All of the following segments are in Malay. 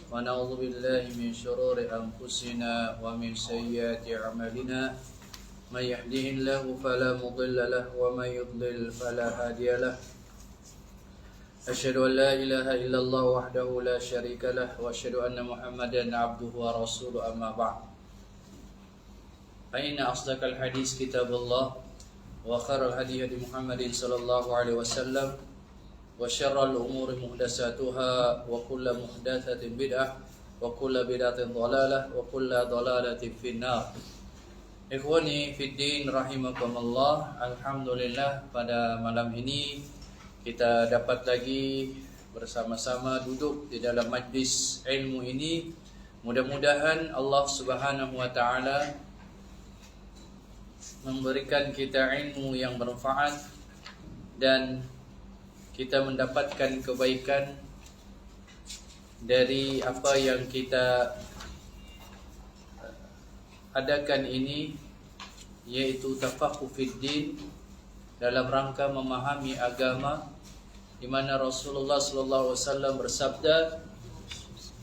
ونعوذ بالله من شرور أنفسنا ومن سيئات أعمالنا من يهده الله فلا مضل له ومن يضلل فلا هادي له أشهد أن لا إله إلا الله وحده لا شريك له وأشهد أن محمدا عبده ورسوله أما بعد فإن أصدق الحديث كتاب الله وخير الهدي هدي محمد صلى الله عليه وسلم وشر الأمور محدثاتها وكل محدثة بدعة وكل بدعة ضلالة وكل ضلالة في النار. Ikhwani fiddin rahimakumullah. Alhamdulillah pada malam ini kita dapat lagi bersama-sama duduk di dalam majlis ilmu ini. Mudah-mudahan Allah Subhanahu wa taala memberikan kita ilmu yang bermanfaat dan kita mendapatkan kebaikan dari apa yang kita adakan ini, yaitu tafaqquh fid din, dalam rangka memahami agama, di mana Rasulullah sallallahu alaihi wasallam bersabda,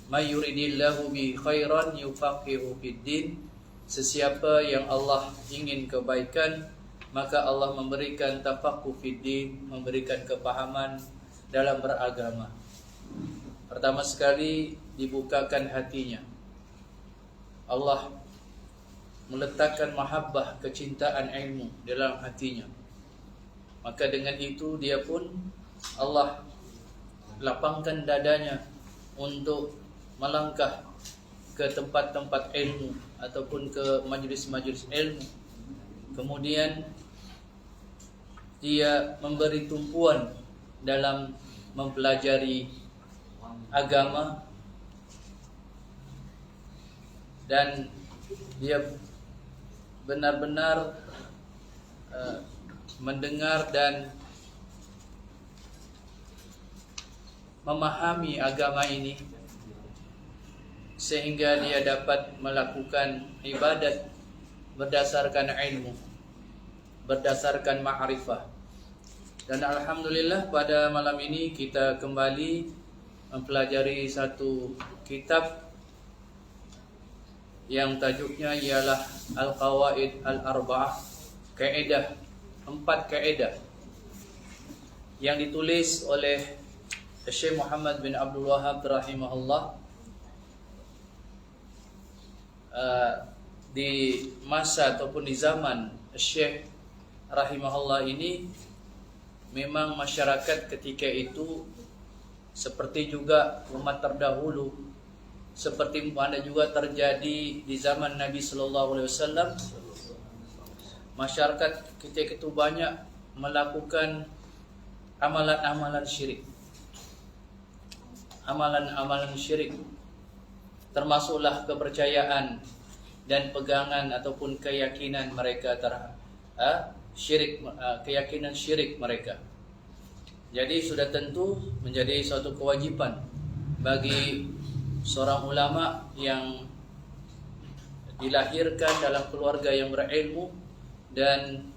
"May yuridillahu bi khairan yufaqihu fid din." Sesiapa yang Allah ingin kebaikan, maka Allah memberikan tafaqquh fid din, memberikan kepahaman dalam beragama. Pertama sekali dibukakan hatinya. Allah meletakkan mahabbah, kecintaan ilmu dalam hatinya. Maka dengan itu dia pun Allah lapangkan dadanya untuk melangkah ke tempat-tempat ilmu ataupun ke majlis-majlis ilmu. Kemudian dia memberi tumpuan dalam mempelajari agama, dan dia benar-benar mendengar dan memahami agama ini, sehingga dia dapat melakukan ibadat berdasarkan ilmu, berdasarkan ma'rifah. Dan alhamdulillah pada malam ini kita kembali mempelajari satu kitab yang tajuknya ialah Al-Qawaid Al-Arba'ah, kaedah, 4 kaedah, yang ditulis oleh Syekh Muhammad bin Abdul Wahhab rahimahullah di masa ataupun di zaman Syekh rahimahullah ini. Memang masyarakat ketika itu seperti juga umat terdahulu, seperti mana juga terjadi di zaman Nabi sallallahu alaihi wasallam, masyarakat ketika itu banyak melakukan amalan-amalan syirik. Amalan-amalan syirik termasuklah kepercayaan dan pegangan ataupun keyakinan mereka terhadap syirik, keyakinan syirik mereka. Jadi sudah tentu menjadi suatu kewajiban bagi seorang ulama yang dilahirkan dalam keluarga yang berilmu dan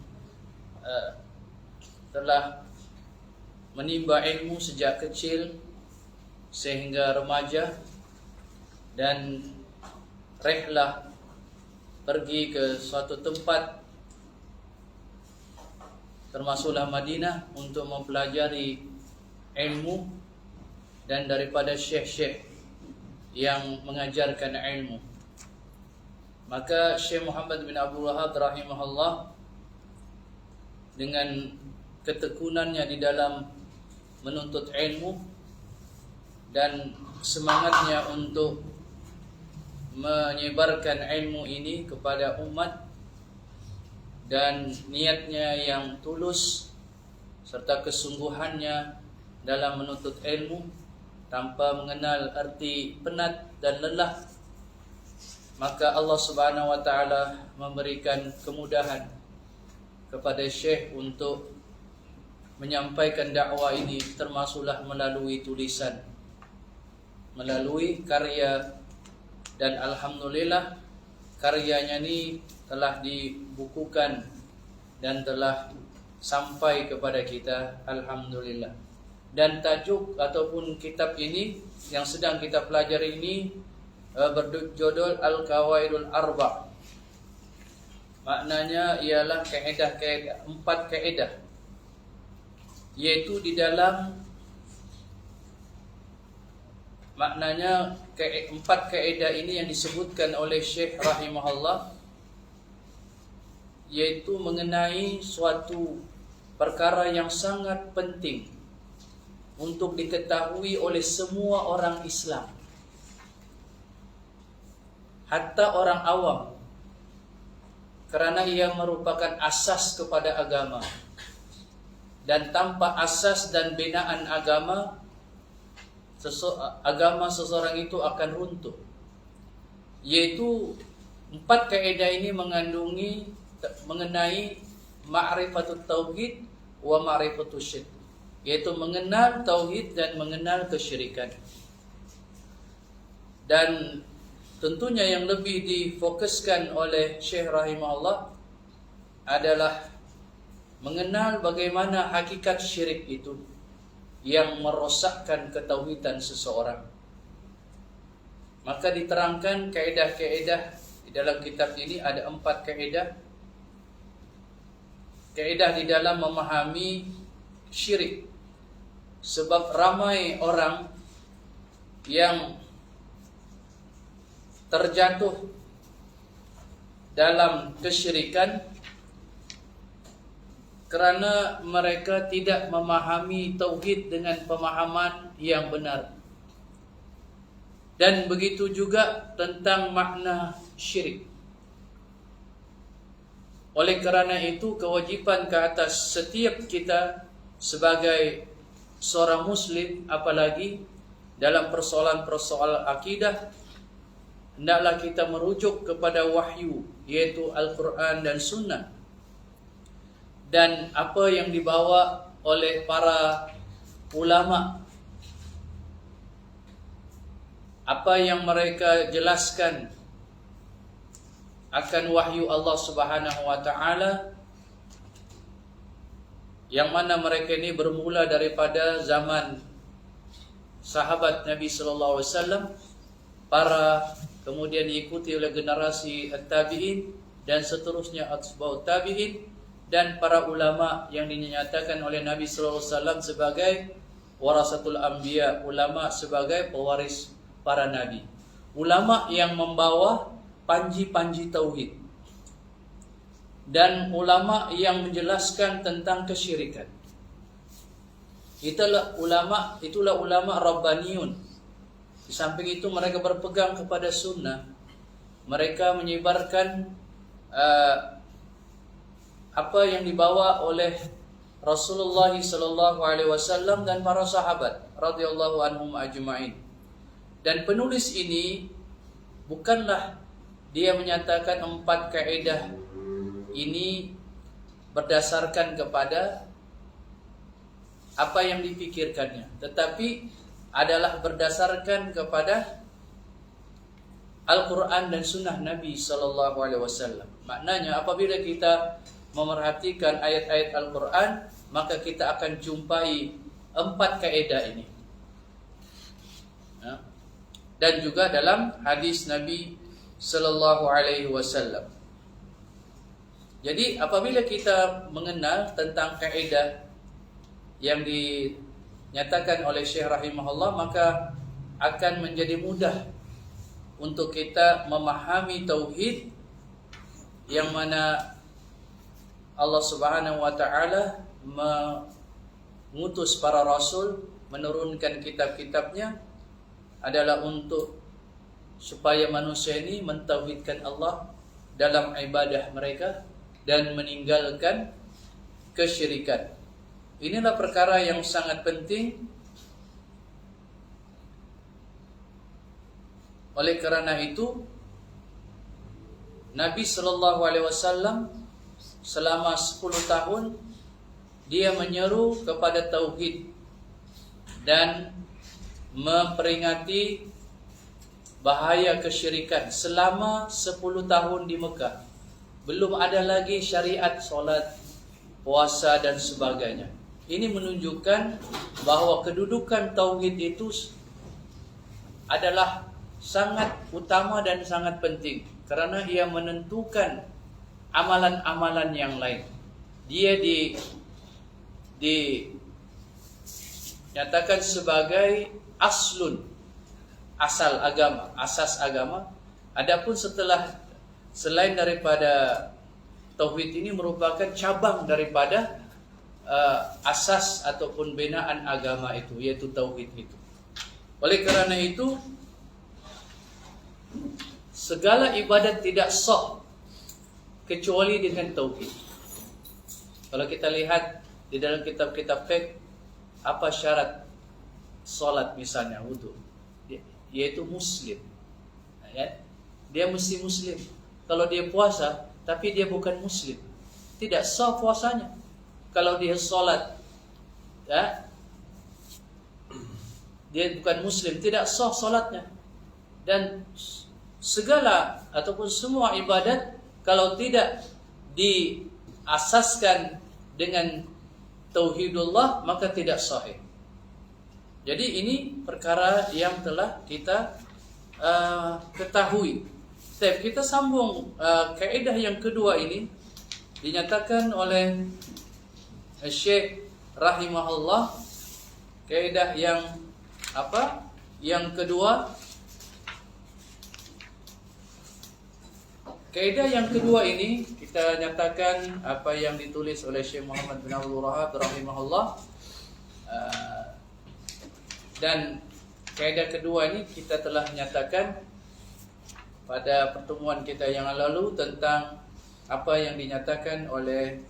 telah menimba ilmu sejak kecil sehingga remaja, dan rehlah pergi ke suatu tempat termasuklah Madinah untuk mempelajari ilmu dan daripada syekh-syekh yang mengajarkan ilmu. Maka Syekh Muhammad bin Abdul Wahhab rahimahullah dengan ketekunannya di dalam menuntut ilmu dan semangatnya untuk menyebarkan ilmu ini kepada umat, dan niatnya yang tulus serta kesungguhannya dalam menuntut ilmu tanpa mengenal arti penat dan lelah, maka Allah Subhanahu wa taala memberikan kemudahan kepada Syekh untuk menyampaikan dakwah ini, termasuklah melalui tulisan, melalui karya, dan alhamdulillah karyanya ini telah dibukukan dan telah sampai kepada kita, alhamdulillah. Dan tajuk ataupun kitab ini yang sedang kita pelajari ini berjudul Al-Qawaidul Arba'. Maknanya ialah kaedah-kaedah, 4 kaedah, yaitu di dalam maknanya 4 kaedah ini yang disebutkan oleh Syekh rahimahullah, yaitu mengenai suatu perkara yang sangat penting untuk diketahui oleh semua orang Islam, hatta orang awam, kerana ia merupakan asas kepada agama. Dan tanpa asas dan binaan agama, seseorang itu akan runtuh. Yaitu 4 kaedah ini mengandungi mengenai ma'rifatut tauhid wa ma'rifatut syirk, yaitu mengenal tauhid dan mengenal kesyirikan. Dan tentunya yang lebih difokuskan oleh Syekh rahimahullah adalah mengenal bagaimana hakikat syirik itu yang merosakkan ketauhidan seseorang. Maka diterangkan kaedah-kaedah di dalam kitab ini, ada 4 kaedah. Kaedah di dalam memahami syirik. Sebab ramai orang yang terjatuh dalam kesyirikan kerana mereka tidak memahami tauhid dengan pemahaman yang benar. Dan begitu juga tentang makna syirik. Oleh kerana itu, kewajipan ke atas setiap kita sebagai seorang muslim, apalagi dalam persoalan-persoalan akidah, hendaklah kita merujuk kepada wahyu, yaitu Al-Quran dan Sunnah, dan apa yang dibawa oleh para ulama, apa yang mereka jelaskan akan wahyu Allah Subhanahu wa taala, yang mana mereka ini bermula daripada zaman sahabat Nabi sallallahu alaihi wasallam, kemudian diikuti oleh generasi at-tabi'in dan seterusnya atba'ut tabi'in, dan para ulama yang dinyatakan oleh Nabi sallallahu alaihi wasallam sebagai warasatul anbiya, ulama sebagai pewaris para nabi, ulama yang membawa panji-panji tauhid, dan ulama yang menjelaskan tentang kesyirikan. Itulah ulama rabbaniyun. Di samping itu mereka berpegang kepada sunnah. Mereka menyebarkan apa yang dibawa oleh Rasulullah sallallahu alaihi wasallam dan para sahabat radhiyallahu anhum ajma'in. Dan penulis ini bukanlah dia menyatakan 4 kaedah ini berdasarkan kepada apa yang dipikirkannya, tetapi adalah berdasarkan kepada Al-Quran dan Sunnah Nabi sallallahu alaihi wasallam. Maknanya apabila kita memerhatikan ayat-ayat Al-Quran, maka kita akan jumpai 4 kaedah ini. Dan juga dalam hadis Nabi sallallahu alaihi wasallam. Jadi apabila kita mengenal tentang kaedah yang dinyatakan oleh Syekh rahimahullah, maka akan menjadi mudah untuk kita memahami tauhid, yang mana Allah Subhanahu wa taala mengutus para rasul, menurunkan kitab-kitabnya adalah untuk supaya manusia ini mentauhidkan Allah dalam ibadah mereka dan meninggalkan kesyirikan. Inilah perkara yang sangat penting. Oleh kerana itu, Nabi sallallahu alaihi wasallam selama 10 tahun dia menyeru kepada tauhid dan memperingati bahaya kesyirikan selama 10 tahun di Mekah. Belum ada lagi syariat solat, puasa dan sebagainya. ini menunjukkan bahwa kedudukan tauhid itu adalah sangat utama dan sangat penting, karena ia menentukan amalan-amalan yang lain. Dia dinyatakan sebagai aslun, asal agama, asas agama. Adapun selain daripada tauhid ini merupakan cabang daripada asas ataupun binaan agama itu, yaitu tauhid itu. Oleh kerana itu, segala ibadat tidak sah kecuali dengan tauhid. Kalau kita lihat di dalam kitab-kitab fiqh, apa syarat solat misalnya, wudu, yaitu muslim. Ya? Dia mesti muslim. Kalau dia puasa tapi dia bukan muslim, tidak sah puasanya. Kalau dia solat, ya, dia bukan muslim, tidak sah solatnya. Dan segala ataupun semua ibadat kalau tidak diasaskan dengan tauhidullah maka tidak sahih. Jadi ini perkara yang telah kita ketahui. Kita sambung kaidah yang kedua ini, dinyatakan oleh Syekh rahimahullah. Kaidah yang apa? Yang kedua, kaidah yang kedua ini kita nyatakan apa yang ditulis oleh Syekh Muhammad bin Abdul Wahhab rahimahullah. Dan kaidah kedua ini kita telah nyatakan pada pertemuan kita yang lalu tentang apa yang dinyatakan oleh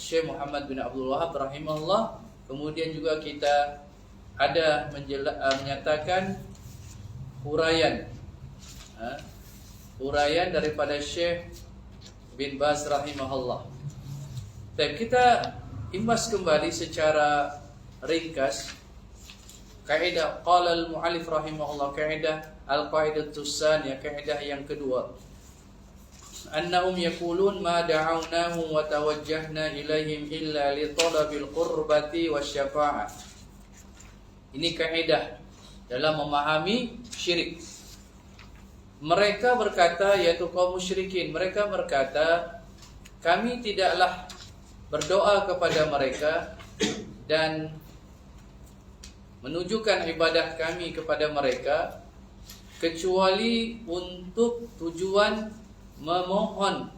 Syekh Muhammad bin Abdul Wahhab rahimahullah. Kemudian juga kita ada menyatakan huraian daripada Syekh bin Baz rahimahullah. Dan kita imbas kembali secara ringkas kaidah qala al-mu'allif rahimahullah, kaidah al-qaidatus tsaniyah, kaidah yang kedua. Annahum yaqulun ma da'awnahum wa tawajjahna ilaihim illa li talabil qurbati wasyafa'ah. Ini kaidah dalam memahami syirik. Mereka berkata, yaitu kaum musyrikin, mereka berkata, kami tidaklah berdoa kepada mereka dan menunjukkan ibadah kami kepada mereka kecuali untuk tujuan memohon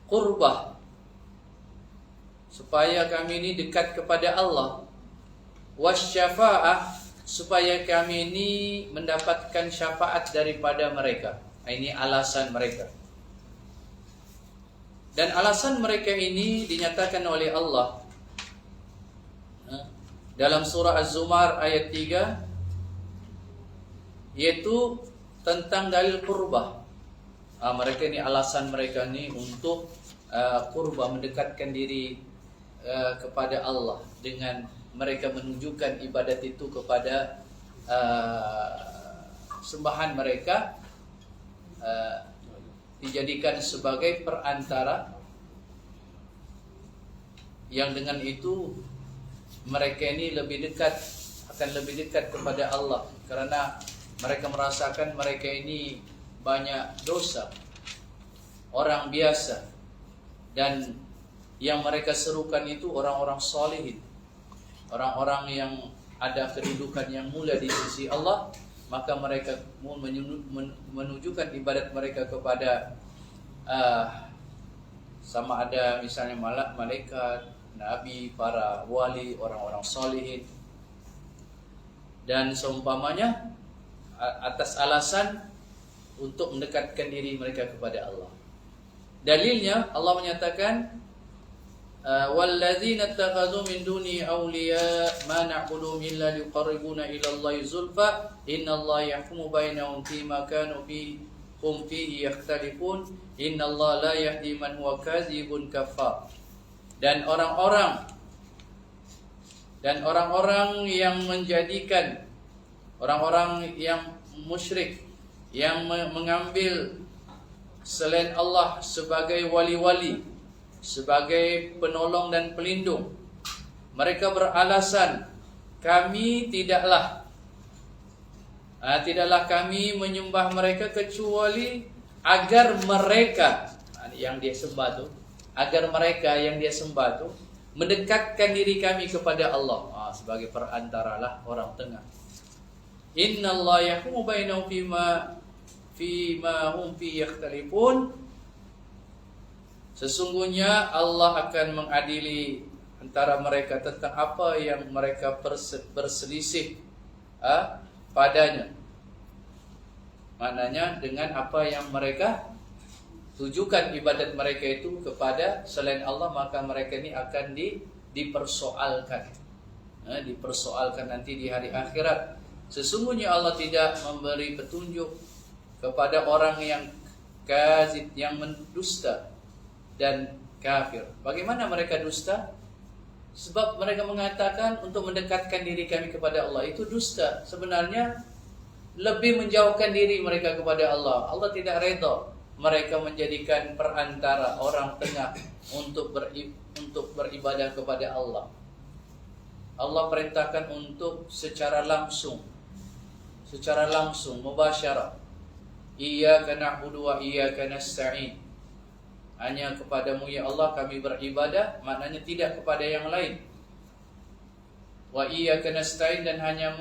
qurbah, supaya kami ini dekat kepada Allah, wasyafa'ah, supaya kami ini mendapatkan syafaat daripada mereka. Ini alasan mereka. Dan alasan mereka ini dinyatakan oleh Allah dalam surah Az-Zumar ayat 3, yaitu tentang dalil qurbah. Mereka ini alasan mereka ini untuk qurbah, mendekatkan diri kepada Allah dengan mereka menunjukkan ibadat itu kepada sembahan mereka, dijadikan sebagai perantara yang dengan itu mereka ini akan lebih dekat kepada Allah, karena mereka merasakan mereka ini banyak dosa, orang biasa, dan yang mereka serukan itu orang-orang solihin, orang-orang yang ada kedudukan yang mulia di sisi Allah. Maka mereka menunjukkan ibadat mereka kepada sama ada misalnya malaikat, nabi, para wali, orang-orang solihin dan seumpamanya, atas alasan untuk mendekatkan diri mereka kepada Allah. Dalilnya Allah menyatakan, walladzina ittakhadhu min duni awliya ma na'buduhum illa liqarribuna ila Allahi zulfa innallaha yahkumu bainahum fima kanu fihi yakhtalifun innallaha la yahdi man huwa kadzibun kafar. Dan orang-orang yang menjadikan orang-orang yang musyrik, yang mengambil selain Allah sebagai wali-wali, sebagai penolong dan pelindung. Mereka beralasan, tidaklah kami menyembah mereka kecuali agar mereka yang dia sembah tu, mendekatkan diri kami kepada Allah, sebagai perantaralah orang tengah. Innallaha yahkumu bainahum fima hum fi yakhtalifun. Sesungguhnya Allah akan mengadili antara mereka tentang apa yang mereka berselisih padanya. Maknanya dengan apa yang mereka tujukan ibadat mereka itu kepada selain Allah, maka mereka ini akan dipersoalkan. Dipersoalkan nanti di hari akhirat. Sesungguhnya Allah tidak memberi petunjuk kepada orang yang kadzib, yang mendusta dan kafir. Bagaimana mereka dusta? Sebab mereka mengatakan untuk mendekatkan diri kami kepada Allah, itu dusta. Sebenarnya lebih menjauhkan diri mereka kepada Allah. Allah tidak redha mereka menjadikan perantara, orang tengah untuk beribadah kepada Allah. Allah perintahkan untuk secara langsung mubasyarah. Iyyaka na'budu wa iyyaka nasta'in. Hanya kepadamu ya Allah kami beribadah, maknanya tidak kepada yang lain. Wa iyyaka nasta'in, dan hanya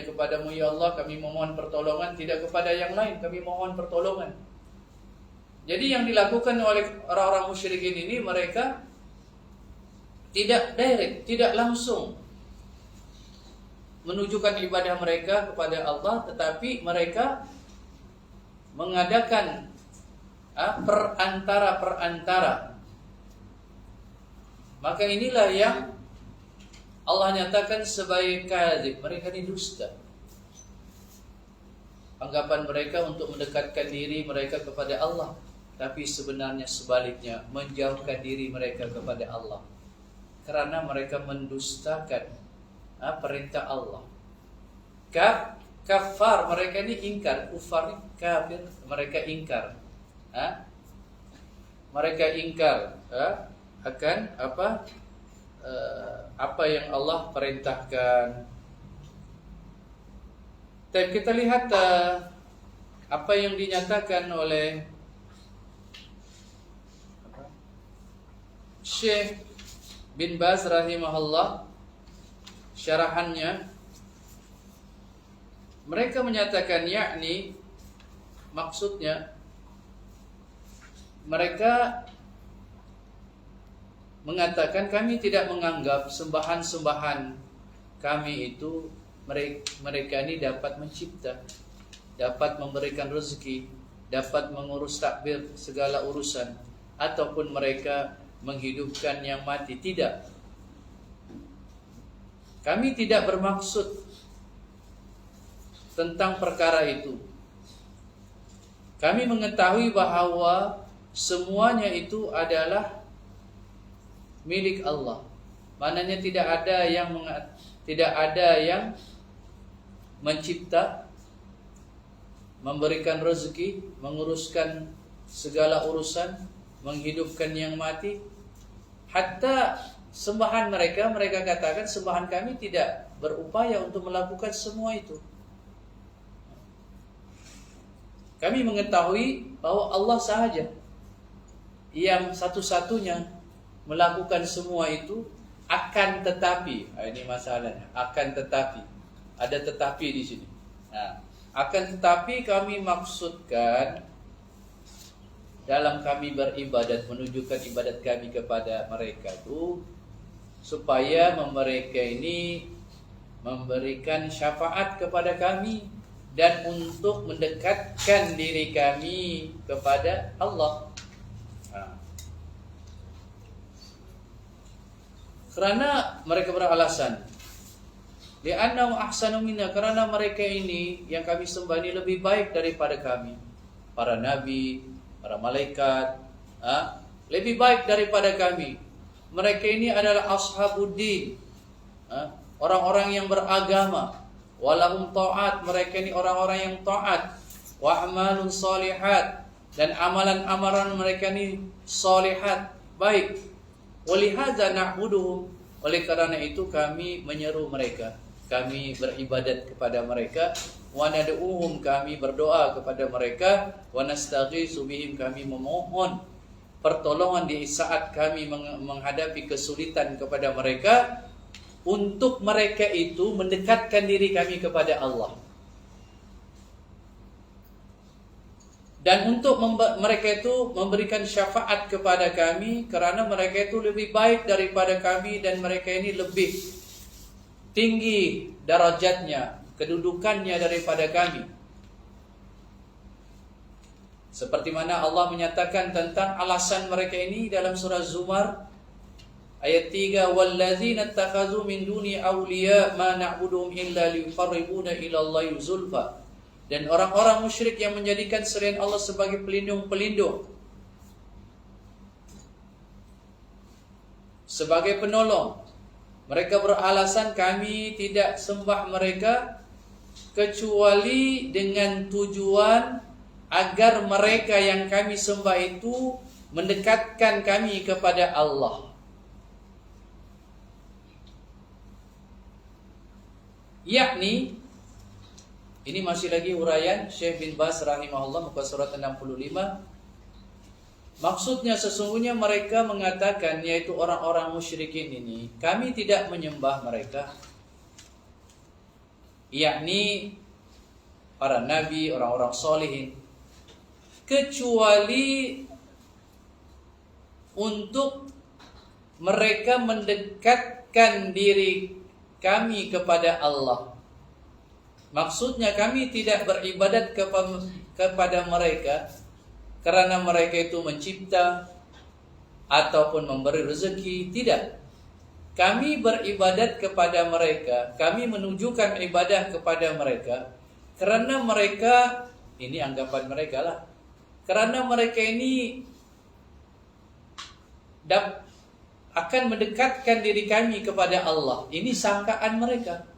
kepadamu ya Allah kami memohon pertolongan, tidak kepada yang lain kami mohon pertolongan. Jadi yang dilakukan oleh orang-orang musyrikin ini, mereka tidak direct, tidak langsung menunjukkan ibadah mereka kepada Allah, tetapi mereka mengadakan perantara. Maka inilah yang Allah nyatakan sebagai kadzib. Mereka ini dusta. Anggapan mereka untuk mendekatkan diri mereka kepada Allah, tapi sebenarnya sebaliknya, menjauhkan diri mereka kepada Allah, karena mereka mendustakan perintah Allah. Kafar, mereka ini ingkar. Kufar, kafir, mereka ingkar. Mereka ingkar akan apa yang Allah perintahkan. Dan kita lihat apa yang dinyatakan oleh Syekh bin Baz rahimahullah, syarahannya, mereka menyatakan, yakni maksudnya mereka mengatakan kami tidak menganggap sembahan-sembahan kami itu mereka ini dapat mencipta, dapat memberikan rezeki, dapat mengurus takbir segala urusan, ataupun mereka menghidupkan yang mati. Tidak. Kami tidak bermaksud tentang perkara itu. Kami mengetahui bahawa semuanya itu adalah milik Allah. Maknanya tidak ada yang mencipta, memberikan rezeki, menguruskan segala urusan, menghidupkan yang mati. Hatta sembahan mereka katakan sembahan kami tidak berupaya untuk melakukan semua itu. Kami mengetahui bahwa Allah sahaja yang satu-satunya melakukan semua itu, akan tetapi, ini masalahnya, akan tetapi, ada tetapi di sini. Akan tetapi kami maksudkan dalam kami beribadat, menunjukkan ibadat kami kepada mereka itu, supaya mereka ini memberikan syafaat kepada kami, dan untuk mendekatkan diri kami kepada Allah. Kerana mereka beralasan, li'annahum ahsanu minna, karena mereka ini yang kami sembah ini lebih baik daripada kami, para nabi, para malaikat, lebih baik daripada kami. Mereka ini adalah ashabuddin, orang-orang yang beragama. Walahum ta'at, mereka ini orang-orang yang taat. Wa amalun salihat, dan amalan-amalan mereka ini salihat. baik. Walihadza na'buduhum, oleh karena itu kami menyeru mereka, kami beribadat kepada mereka, wa nad'uhum, kami berdoa kepada mereka, wa nastaghiitsu bihim, kami memohon pertolongan di saat kami menghadapi kesulitan kepada mereka, untuk mereka itu mendekatkan diri kami kepada Allah. Dan untuk mereka itu memberikan syafaat kepada kami, kerana mereka itu lebih baik daripada kami, dan mereka ini lebih tinggi darajatnya, kedudukannya daripada kami. Seperti mana Allah menyatakan tentang alasan mereka ini dalam surah Zumar ayat 3, walladzina ittakhadhu min duni awliya ma na'buduhum illa liyuqarribuna ila Allahi zulfa. Dan orang-orang musyrik yang menjadikan selain Allah sebagai pelindung-pelindung, sebagai penolong, mereka beralasan kami tidak sembah mereka kecuali dengan tujuan agar mereka yang kami sembah itu mendekatkan kami kepada Allah. Yakni, ini masih lagi uraian Syekh bin Baz rahimahullah, muka surat 65. Maksudnya sesungguhnya mereka mengatakan, yaitu orang-orang musyrikin ini, kami tidak menyembah mereka, yakni para nabi, orang-orang solihin, kecuali untuk mereka mendekatkan diri kami kepada Allah. Maksudnya kami tidak beribadat kepada mereka karena mereka itu mencipta ataupun memberi rezeki. Tidak. Kami beribadat kepada mereka, kami menunjukkan ibadah kepada mereka karena mereka, ini anggapan mereka lah, karena mereka ini akan mendekatkan diri kami kepada Allah. Ini sangkaan mereka.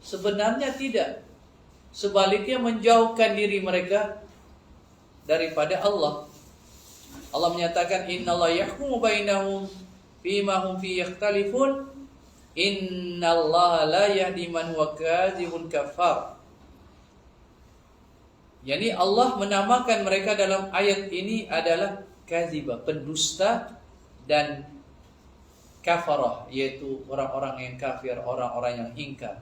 Sebenarnya tidak. Sebaliknya menjauhkan diri mereka daripada Allah. Allah menyatakan, innallaha yahkumu bainahum fima hum fihi yakhtalifun, innallaha la yahdi man huwa kadzibun kafar. Yani Allah menamakan mereka dalam ayat ini adalah kadzibah, pendusta, dan kafarah, yaitu orang-orang yang kafir, orang-orang yang ingkar.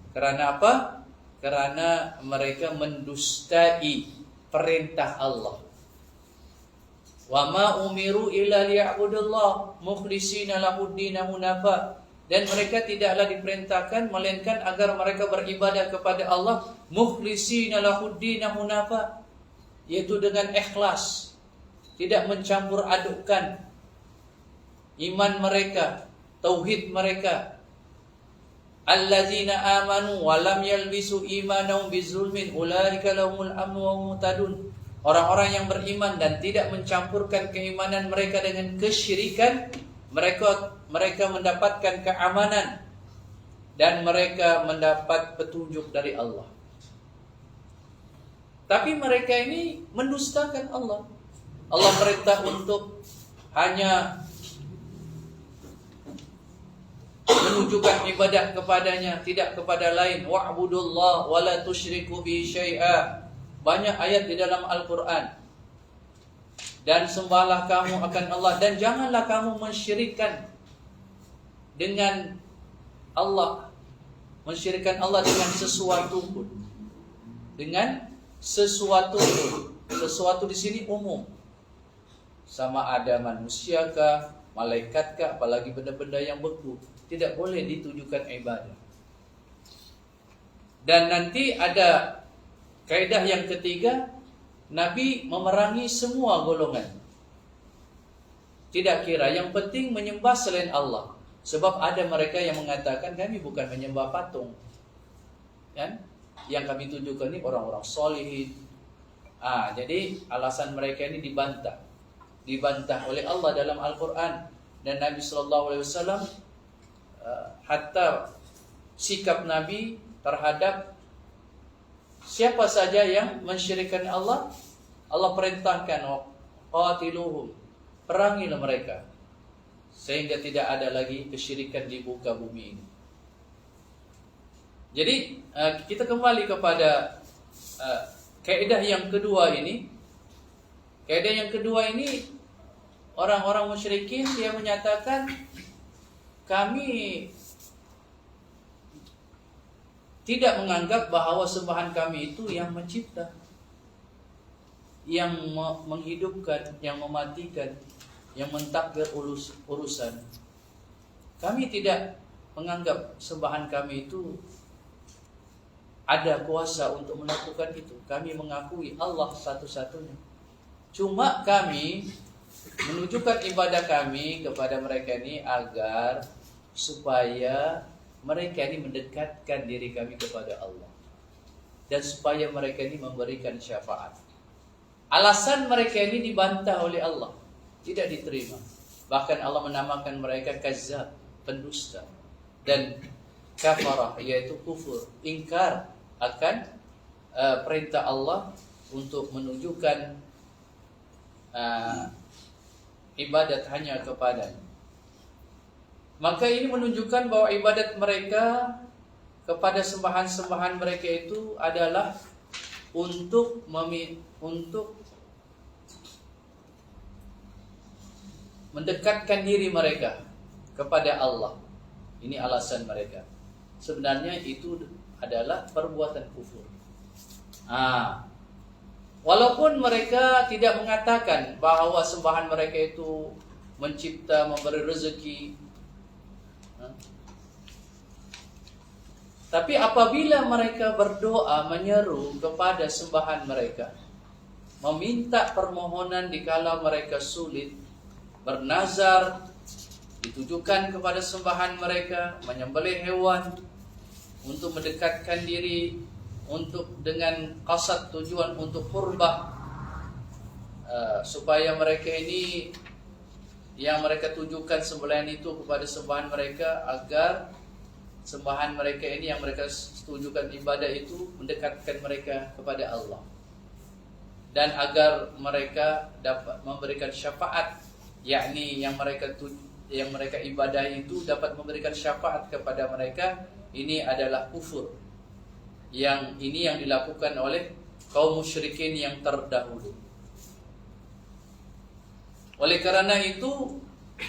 Karena apa? Karena mereka mendustai perintah Allah. Wa ma umiru illa liya'budullah mukhlishina lahud-din hunafa. Dan mereka tidaklah diperintahkan melainkan agar mereka beribadah kepada Allah mukhlishina lahud-din hunafa, yaitu dengan ikhlas, tidak mencampur adukkan iman mereka, tauhid mereka. Allazina amanu wa lam yalbisu imanahum bizulmin ulaika lahumul amnu wa hum muhtadun. Orang-orang yang beriman dan tidak mencampurkan keimanan mereka dengan kesyirikan, mereka mendapatkan keamanan dan mereka mendapat petunjuk dari Allah. Tapi mereka ini mendustakan Allah. Allah perintah untuk hanya menunjukkan ibadah kepadanya, tidak kepada lain. Wa'budullah wa la tusyriku bihi syai'a. Banyak ayat di dalam Al-Quran. Dan sembahlah kamu akan Allah, dan janganlah kamu mensyirikkan dengan Allah, mensyirikkan Allah dengan sesuatu pun. Dengan sesuatu pun. Sesuatu di sini umum. Sama ada manusiakah, malaikatkah, apalagi benda-benda yang beku. Tidak boleh ditujukan ibadah. Dan nanti ada kaidah yang ketiga, Nabi memerangi semua golongan. Tidak kira, yang penting menyembah selain Allah. Sebab ada mereka yang mengatakan kami bukan menyembah patung. Kan? Yang kami tunjukkan ini orang-orang solihin. Jadi alasan mereka ini dibantah. Dibantah oleh Allah dalam Al-Quran. Dan Nabi SAW, hatta sikap Nabi terhadap siapa saja yang mensyirikkan Allah, Allah perintahkan qatiluhum, perangilah mereka sehingga tidak ada lagi kesyirikan di muka bumi ini. Jadi kita kembali kepada kaidah yang kedua ini. Kaidah yang kedua ini, orang-orang musyrikin dia menyatakan kami tidak menganggap bahwa sembahan kami itu yang mencipta, yang menghidupkan, yang mematikan, yang mentakdir urusan. Kami tidak menganggap sembahan kami itu ada kuasa untuk melakukan itu. Kami mengakui Allah satu-satunya. Cuma kami menunjukkan ibadah kami kepada mereka ini agar supaya mereka ini mendekatkan diri kami kepada Allah, dan supaya mereka ini memberikan syafaat. Alasan mereka ini dibantah oleh Allah, tidak diterima. Bahkan Allah menamakan mereka kazzab, pendusta, dan kafarah, yaitu kufur, ingkar akan perintah Allah untuk menunjukkan ibadat hanya kepadanya. Maka ini menunjukkan bahwa ibadat mereka kepada sembahan-sembahan mereka itu adalah untuk mendekatkan diri mereka kepada Allah. Ini alasan mereka. Sebenarnya itu adalah perbuatan kufur. Walaupun mereka tidak mengatakan bahwa sembahan mereka itu mencipta, memberi rezeki, tapi apabila mereka berdoa menyeru kepada sembahan mereka, meminta permohonan dikala mereka sulit, bernazar, ditujukan kepada sembahan mereka, menyembelih hewan untuk mendekatkan diri, untuk dengan qasad, tujuan untuk qurbah, supaya mereka ini yang mereka tujukan sembelihan itu kepada sembahan mereka, agar sembahan mereka ini yang mereka tujukan ibadah itu mendekatkan mereka kepada Allah, dan agar mereka dapat memberikan syafaat, yakni yang mereka ibadah itu dapat memberikan syafaat kepada mereka. Ini adalah kufur yang dilakukan oleh kaum musyrikin yang terdahulu. Oleh karena itu,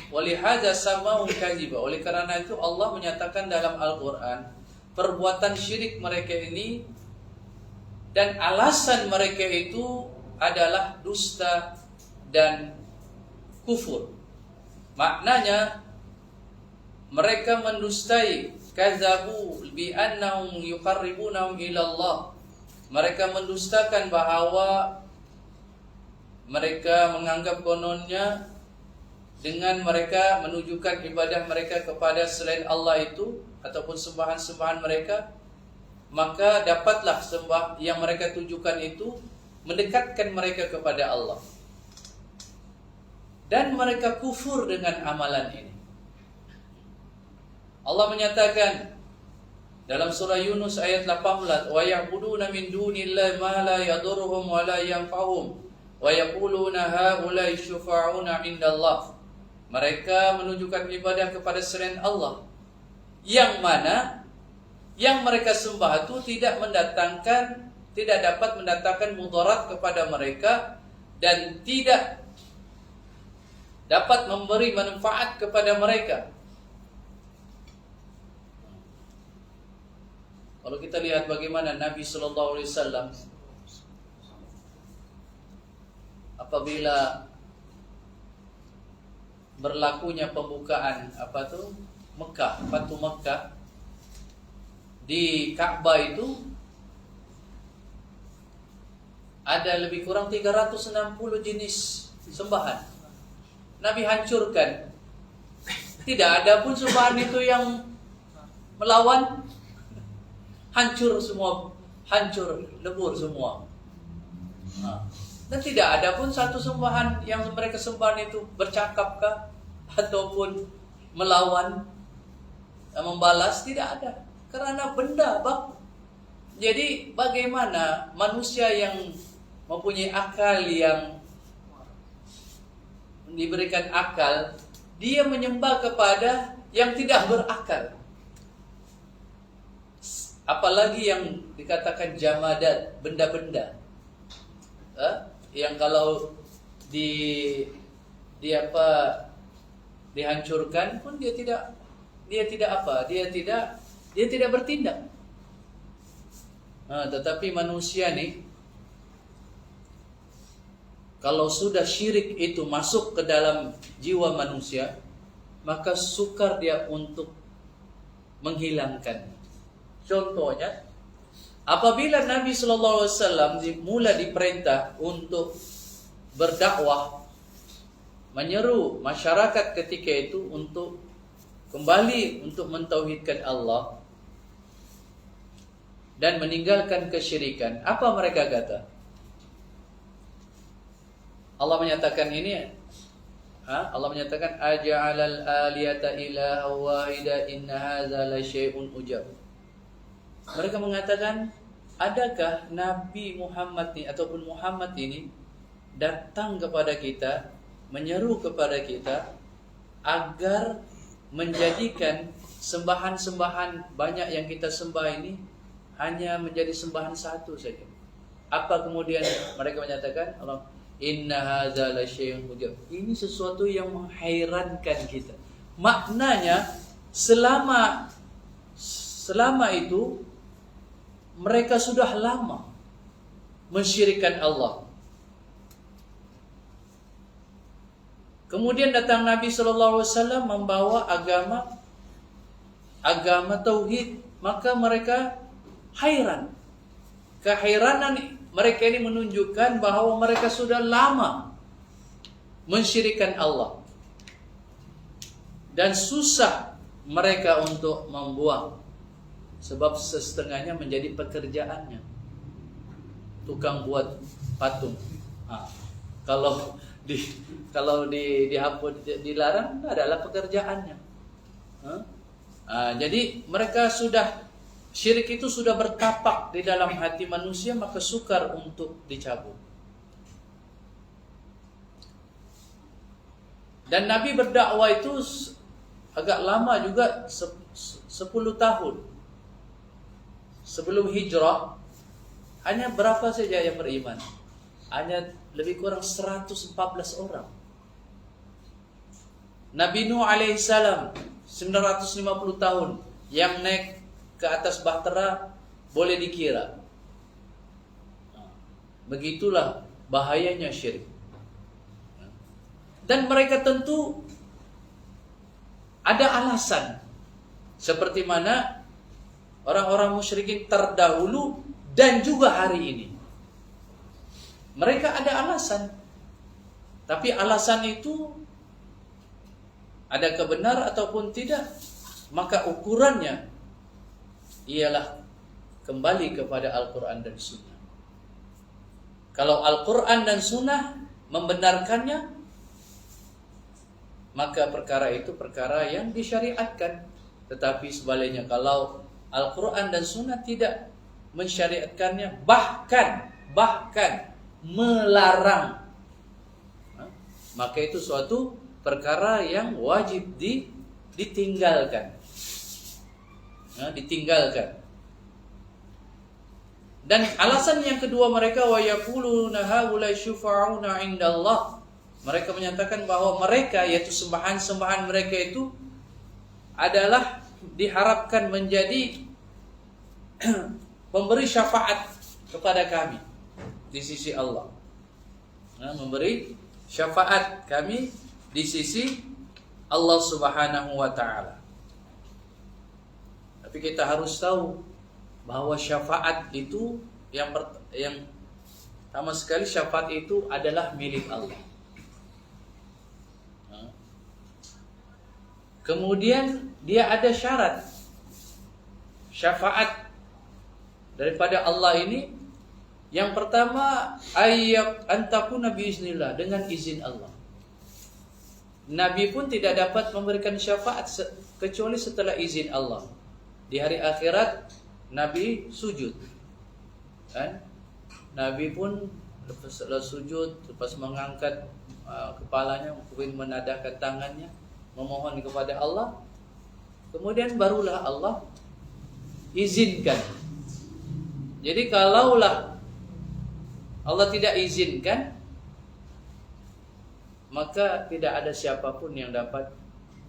walihada sama'u kadhiba. Oleh karena itu Allah menyatakan dalam Al-Qur'an, perbuatan syirik mereka ini dan alasan mereka itu adalah dusta dan kufur. Maknanya mereka mendustai, kadzabu bi annahum yuqarribunahum ila Allah. Mereka mendustakan bahwa mereka menganggap kononnya dengan mereka menunjukkan ibadah mereka kepada selain Allah itu, ataupun sembahan-sembahan mereka, maka dapatlah sembah yang mereka tujukan itu mendekatkan mereka kepada Allah. Dan mereka kufur dengan amalan ini. Allah menyatakan dalam surah Yunus ayat 18, wa ya'buduna min dunillahi ma la yadurruhum wa la yanfa'uhum wa yaquluna haula'i syufa'una 'indallah. Mereka menunjukkan ibadah kepada selain Allah, yang mana yang mereka sembah itu tidak dapat mendatangkan mudarat kepada mereka, dan tidak dapat memberi manfaat kepada mereka. Kalau kita lihat bagaimana Nabi sallallahu alaihi wasallam apabila berlakunya pembukaan Mekah, Fatu Mekah, di Ka'bah itu ada lebih kurang 360 jenis sembahan. Nabi hancurkan. Tidak ada pun sembahan itu yang melawan. Hancur semua, hancur, lebur semua. Dan tidak ada pun satu sembahan yang mereka sembahan itu bercakapkah ataupun melawan, membalas, tidak ada. Karena benda baku. Jadi bagaimana manusia yang mempunyai akal yang diberikan akal, dia menyembah kepada yang tidak berakal. Apalagi yang dikatakan jamadat, benda-benda. Yang kalau dihancurkan pun dia tidak bertindak. Tetapi manusia nih, kalau sudah syirik itu masuk ke dalam jiwa manusia, maka sukar dia untuk menghilangkan. Contohnya, apabila Nabi SAW mulai diperintah untuk berdakwah, menyeru masyarakat ketika itu untuk kembali untuk mentauhidkan Allah dan meninggalkan kesyirikan, apa mereka kata? Allah menyatakan Allah menyatakan aja'alal aliyata ilaha wahida inna hadza la syai'un ujab. Mereka mengatakan, adakah Nabi Muhammad ini ataupun Muhammad ini datang kepada kita, menyeru kepada kita agar menjadikan sembahan-sembahan banyak yang kita sembah ini hanya menjadi sembahan satu saja. Apa kemudian mereka menyatakan, inna hadza la syai'un ujab. Ini sesuatu yang menghairankan kita. Maknanya selama itu mereka sudah lama mensyirikkan Allah. Kemudian datang Nabi SAW membawa agama tauhid, maka mereka hairan. Kehairanan mereka ini menunjukkan bahwa mereka sudah lama mensyirikkan Allah. Dan susah mereka untuk membuang. Sebab setengahnya menjadi pekerjaannya. Tukang buat patung. Kalau dihapus, dilarang, adalah pekerjaannya. Jadi mereka syirik itu sudah bertapak di dalam hati manusia, maka sukar untuk dicabut. Dan Nabi berdakwah itu agak lama juga, 10 tahun. Sebelum hijrah, hanya berapa saja yang beriman? Hanya lebih kurang 114 orang. Nabi Nuh alaihissalam 950 tahun, yang naik ke atas bahtera boleh dikira. Begitulah bahayanya syirik. Dan mereka tentu ada alasan, seperti mana orang-orang musyrikin terdahulu dan juga hari ini. Mereka ada alasan. Tapi alasan itu ada kebenar ataupun tidak, maka ukurannya ialah kembali kepada Al-Quran dan Sunnah. Kalau Al-Quran dan Sunnah membenarkannya, maka perkara itu perkara yang disyariatkan. Tetapi sebaliknya, kalau Al-Quran dan Sunnah tidak mensyariatkannya, bahkan melarang, maka itu suatu perkara yang wajib ditinggalkan. Dan alasan yang kedua mereka, wa yaquluna haula syufa'una 'indallah. Mereka menyatakan bahwa mereka, yaitu sembahan-sembahan mereka itu adalah diharapkan menjadi memberi syafaat kepada kami di sisi Allah. Memberi syafaat kami di sisi Allah Subhanahu wa taala. Tapi kita harus tahu bahwa syafaat itu yang sama sekali syafaat itu adalah milik Allah. Kemudian dia ada syarat syafaat daripada Allah ini. Yang pertama, ayat antakuna biiznillah, dengan izin Allah. Nabi pun tidak dapat memberikan syafaat kecuali setelah izin Allah. Di hari akhirat Nabi sujud, kan? Nabi pun lepas sujud, lepas mengangkat kepalanya, kemudian menadahkan tangannya, memohon kepada Allah. Kemudian barulah Allah izinkan. Jadi kalaulah Allah tidak izinkan, maka tidak ada siapapun yang dapat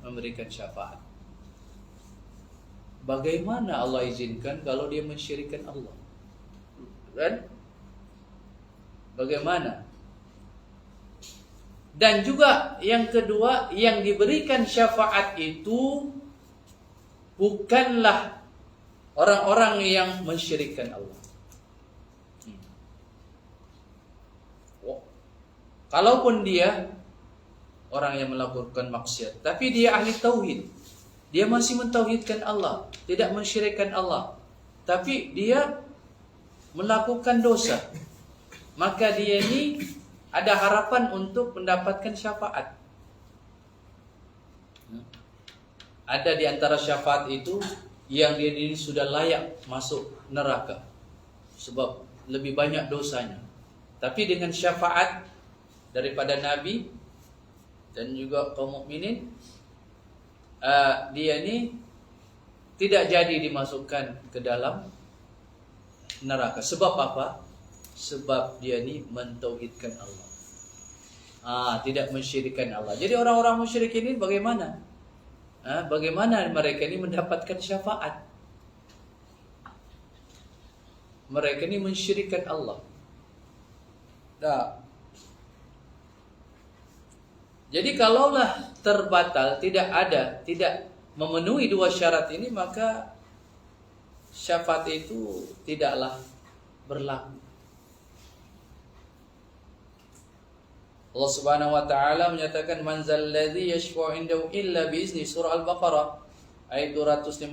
memberikan syafaat. Bagaimana Allah izinkan kalau dia mensyirikkan Allah? Kan? Bagaimana? Dan juga yang kedua, yang diberikan syafaat itu bukanlah orang-orang yang mensyirikkan Allah. Kalaupun dia orang yang melakukan maksiat, tapi dia ahli tauhid, dia masih mentauhidkan Allah, tidak mensyirikkan Allah, tapi dia melakukan dosa, maka dia ini ada harapan untuk mendapatkan syafaat. Ada di antara syafaat itu yang dia ini sudah layak masuk neraka sebab lebih banyak dosanya, tapi dengan syafaat daripada Nabi dan juga kaum mukminin, dia ini tidak jadi dimasukkan ke dalam neraka. Sebab apa? Sebab dia ini mentauhidkan Allah, tidak mensyirikkan Allah. Jadi orang-orang musyrik ini bagaimana? Bagaimana mereka ini mendapatkan syafaat? Mereka ini mensyirikkan Allah. Jadi kalaulah terbatal, tidak memenuhi dua syarat ini, maka syafaat itu tidaklah berlaku. Allah Subhanahu wa taala menyatakan man zalladzi yashfa'u 'indahu illa bi'izni, surah Al-Baqarah ayat 255.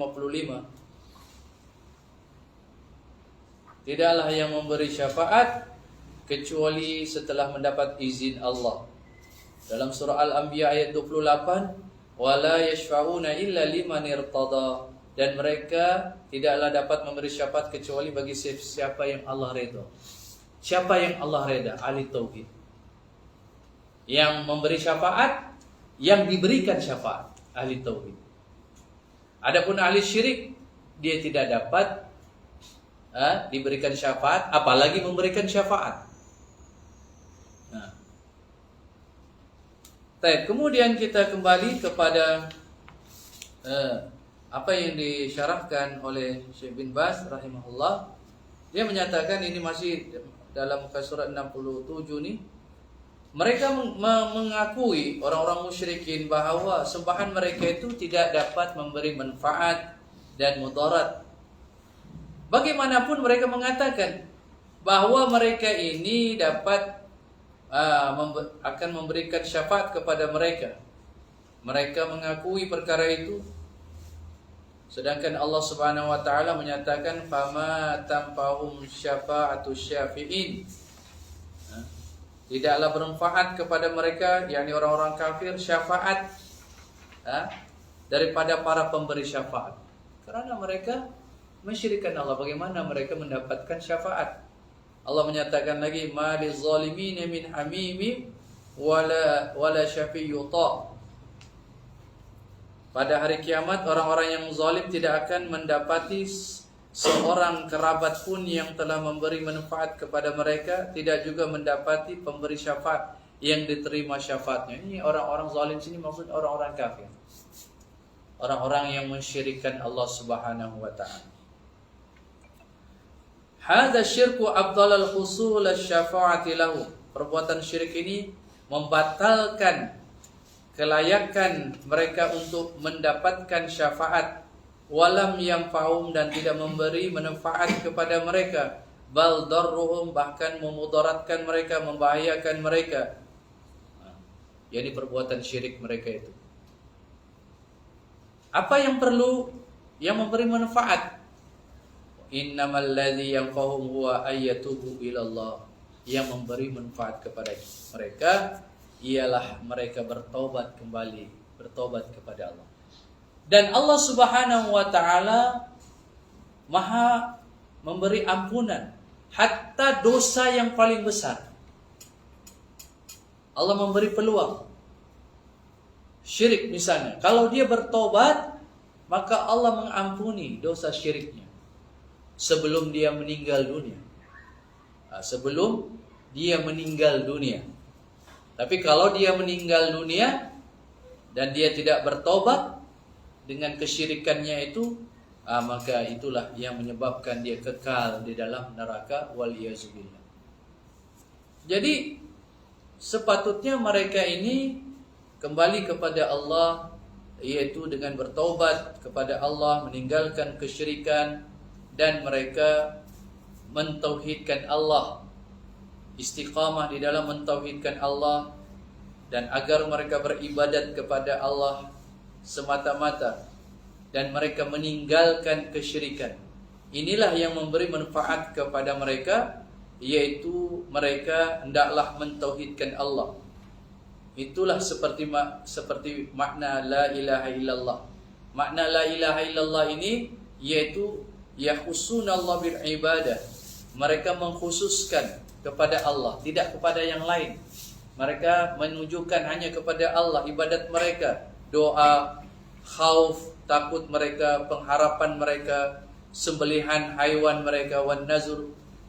Tidaklah yang memberi syafaat kecuali setelah mendapat izin Allah. Dalam surah Al-Anbiya ayat 28, wala yashfa'una illa liman irtada, dan mereka tidaklah dapat memberi syafaat kecuali bagi siapa yang Allah redha. Siapa yang Allah redha? Ahli tauhid. Yang memberi syafaat, yang diberikan syafaat, ahli tauhid. Adapun ahli syirik, dia tidak dapat diberikan syafaat, apalagi memberikan syafaat. Kemudian kita kembali kepada apa yang disyarahkan oleh Syekh bin Baz rahimahullah. Dia menyatakan, ini masih dalam muka surat 67 nih. Mereka mengakui, orang-orang musyrikin, bahwa sembahan mereka itu tidak dapat memberi manfaat dan mudarat. Bagaimanapun mereka mengatakan bahwa mereka ini dapat akan memberikan syafaat kepada mereka. Mereka mengakui perkara itu, sedangkan Allah Subhanahu wa taala menyatakan fama tanfa'um syafa'atu syafi'in. Tidaklah bermanfaat kepada mereka, yakni orang-orang kafir, syafaat daripada para pemberi syafaat, karena mereka mensyirikkan Allah. Bagaimana mereka mendapatkan syafaat? Allah menyatakan lagi, ma lizzalimina min hamimim wala syafi'uta. Pada hari kiamat orang-orang yang zalim tidak akan mendapati seorang kerabat pun yang telah memberi manfaat kepada mereka, tidak juga mendapati pemberi syafaat yang diterima syafaatnya. Ini orang-orang zalim sini maksud orang-orang kafir, orang-orang yang mensyirikkan Allah Subhanahu wa taala. Hadza syirku abdalal husul asy-syafa'ati lahu. Perbuatan syirik ini membatalkan kelayakan mereka untuk mendapatkan syafaat. Walam yanfa'um, dan tidak memberi manfaat kepada mereka. Bal darruhum, bahkan memudaratkan mereka, membahayakan mereka. Yani perbuatan syirik mereka itu. Apa yang perlu? Yang memberi manfaat. Innamal ladzi yanfa'uhum huwa ayyatubu ilallah. Yang memberi manfaat kepada mereka ialah mereka bertobat kembali, bertobat kepada Allah. Dan Allah Subhanahu wa taala Maha memberi ampunan hatta dosa yang paling besar. Allah memberi peluang. Syirik misalnya, kalau dia bertobat, maka Allah mengampuni dosa syiriknya sebelum dia meninggal dunia. Sebelum dia meninggal dunia. Tapi kalau dia meninggal dunia dan dia tidak bertobat dengan kesyirikannya itu, maka itulah yang menyebabkan dia kekal di dalam neraka, waliyazubillah. Jadi sepatutnya mereka ini kembali kepada Allah, yaitu dengan bertaubat kepada Allah, meninggalkan kesyirikan, dan mereka mentauhidkan Allah, istiqamah di dalam mentauhidkan Allah, dan agar mereka beribadat kepada Allah semata-mata, dan mereka meninggalkan kesyirikan. Inilah yang memberi manfaat kepada mereka, yaitu mereka hendaklah mentauhidkan Allah. Itulah seperti makna la ilaha illallah. Makna la ilaha illallah ini yaitu yakhussuna Allah bil ibadah. Mereka mengkhususkan kepada Allah, tidak kepada yang lain. Mereka menunjukkan hanya kepada Allah ibadat mereka, doa, khauf, takut mereka, pengharapan mereka, sembelihan haiwan mereka, wan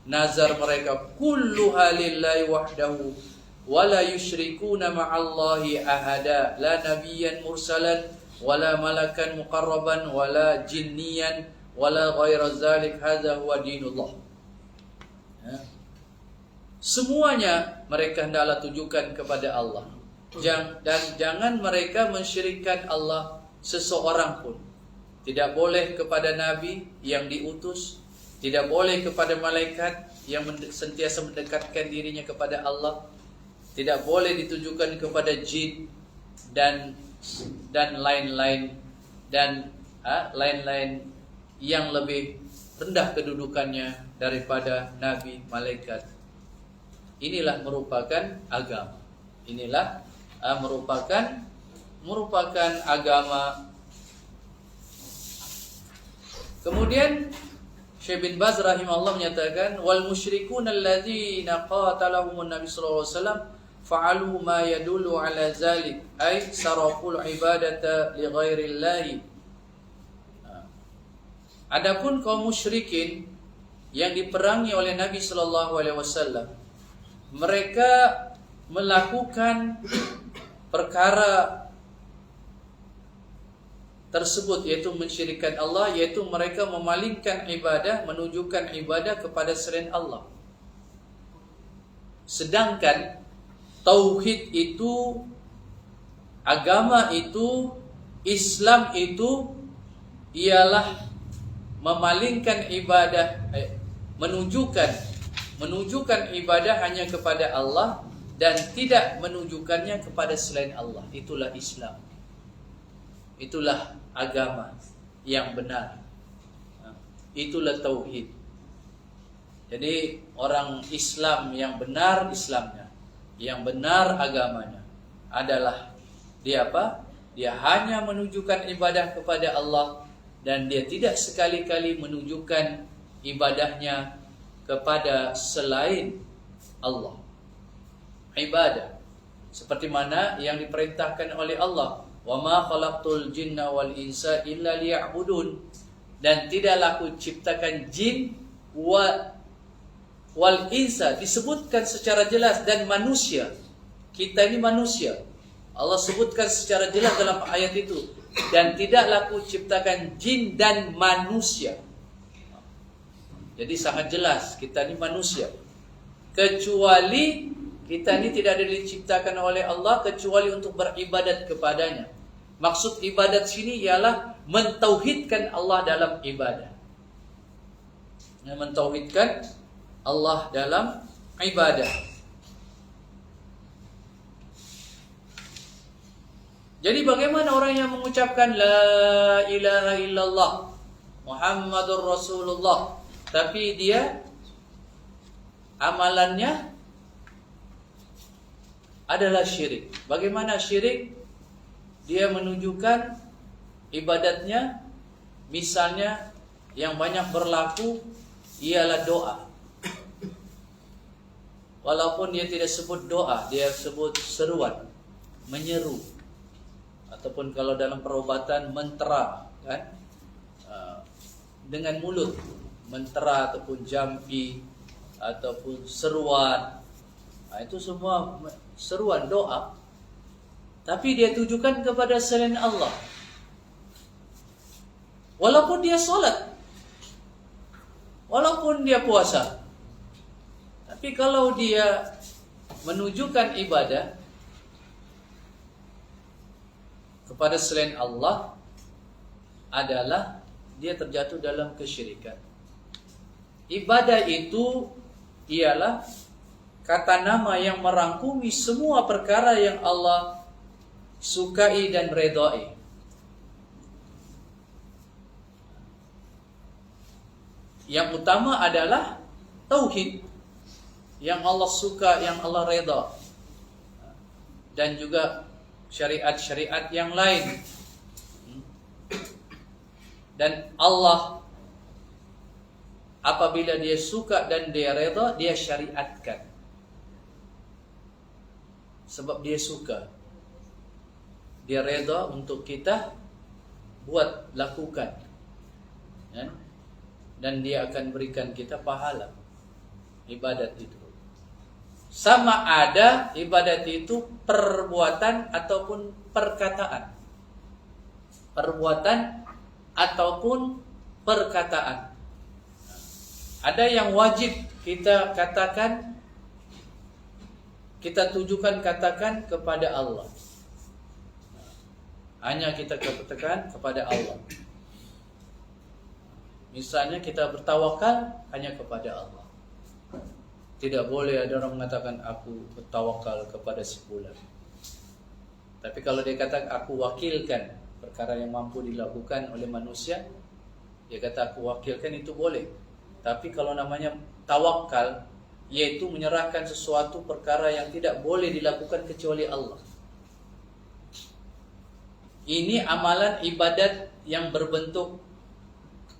nazar mereka, kulluha lillahi wahdahu wala yusyrikuna ma'allahi ahada, la nabiyyan mursalan wala malakan muqarraban wala jinniyan wala ghaira zalik, hadza huwa dinullah. Semuanya mereka hendaklah tujukan kepada Allah. Dan jangan mereka mensyirikkan Allah seseorang pun. Tidak boleh kepada nabi yang diutus, tidak boleh kepada malaikat yang sentiasa mendekatkan dirinya kepada Allah, tidak boleh ditujukan kepada jin dan lain-lain, dan lain-lain yang lebih rendah kedudukannya daripada nabi, malaikat. Inilah merupakan agama. Inilah merupakan agama. Kemudian Syekh bin Baz rahimahullah menyatakan, wal musyrikun alladzina qatalahumun nabi sallallahu alaihi wasallam fa'alu ma yadullu ala zalik, ay saraful ibadata li ghairillahi. Adapun kaum musyrikin yang diperangi oleh Nabi sallallahu alaihi wasallam, mereka melakukan perkara tersebut, yaitu mensyirikkan Allah, yaitu mereka memalingkan ibadah, menunjukkan ibadah kepada selain Allah. Sedangkan tauhid itu, agama itu, Islam itu ialah memalingkan ibadah, menunjukkan ibadah hanya kepada Allah dan tidak menunjukkannya kepada selain Allah. Itulah Islam. Itulah agama yang benar. Itulah tauhid. Jadi orang Islam yang benar Islamnya, yang benar agamanya adalah dia apa? Dia hanya menunjukkan ibadah kepada Allah dan dia tidak sekali-kali menunjukkan ibadahnya kepada selain Allah. Ibadah seperti mana yang diperintahkan oleh Allah, wa ma khalaqtul jinna wal insa illa liya'budun, dan tidaklah aku ciptakan jin wal insa, disebutkan secara jelas, dan manusia. Kita ini manusia. Allah sebutkan secara jelas dalam ayat itu, dan tidaklah aku ciptakan jin dan manusia. Jadi sangat jelas kita ini manusia. Kecuali kita ini tidak diciptakan oleh Allah kecuali untuk beribadat kepadanya. Maksud ibadat sini ialah mentauhidkan Allah dalam ibadah. Mentauhidkan Allah dalam ibadah. Jadi bagaimana orang yang mengucapkan la ilaha illallah Muhammadur Rasulullah, tapi dia amalannya adalah syirik. Bagaimana syirik? Dia menunjukkan ibadatnya, misalnya yang banyak berlaku ialah doa. walaupun dia tidak sebut doa, dia sebut seruan, menyeru, ataupun kalau dalam perobatan mentera, kan, dengan mulut, mentera ataupun jampi ataupun seruan, itu semua seruan doa, tapi dia tujukan kepada selain Allah. Walaupun dia solat, walaupun dia puasa, tapi kalau dia menunjukkan ibadah kepada selain Allah, adalah dia terjatuh dalam kesyirikan. Ibadah itu ialah kata nama yang merangkumi semua perkara yang Allah sukai dan redai. Yang utama adalah tauhid, yang Allah suka, yang Allah reda, dan juga syariat-syariat yang lain. Dan Allah apabila dia suka dan dia reda, dia syariatkan. Sebab dia suka, dia reda untuk kita buat, lakukan, ya? Dan dia akan berikan kita pahala ibadat itu. Sama ada ibadat itu perbuatan ataupun perkataan. Perbuatan ataupun perkataan. Ada yang wajib kita katakan, kita tujukan katakan kepada Allah. Hanya kita katakan kepada Allah. Misalnya kita bertawakal hanya kepada Allah. Tidak boleh ada orang mengatakan aku bertawakal kepada si fulan. Tapi kalau dia kata aku wakilkan perkara yang mampu dilakukan oleh manusia, dia kata aku wakilkan, itu boleh. Tapi kalau namanya tawakal, yaitu menyerahkan sesuatu perkara yang tidak boleh dilakukan kecuali Allah. Ini amalan ibadat yang berbentuk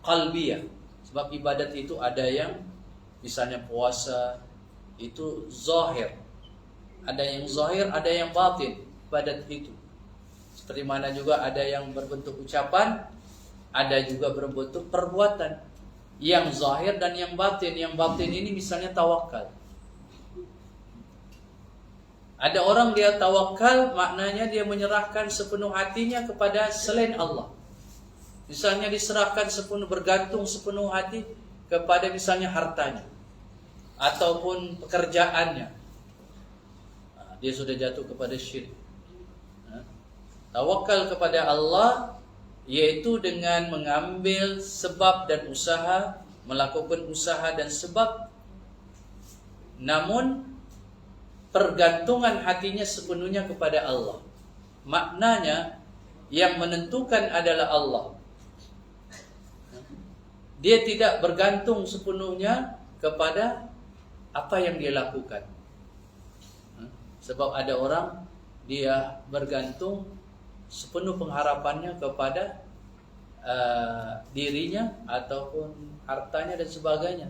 qalbiyah. Sebab ibadat itu ada yang misalnya puasa itu zahir, ada yang zahir, ada yang batin ibadat itu. Seperti mana juga ada yang berbentuk ucapan, ada juga berbentuk perbuatan, yang zahir dan yang batin. Yang batin ini misalnya tawakal. Ada orang dia tawakal, maknanya dia menyerahkan sepenuh hatinya kepada selain Allah. Misalnya diserahkan sepenuh, bergantung sepenuh hati kepada misalnya hartanya ataupun pekerjaannya. Dia sudah jatuh kepada syirik. Tawakal kepada Allah yaitu dengan mengambil sebab dan usaha, melakukan usaha dan sebab, namun pergantungan hatinya sepenuhnya kepada Allah. Maknanya yang menentukan adalah Allah. Dia tidak bergantung sepenuhnya kepada apa yang dia lakukan. Sebab ada orang dia bergantung sepenuh pengharapannya kepada dirinya ataupun hartanya dan sebagainya.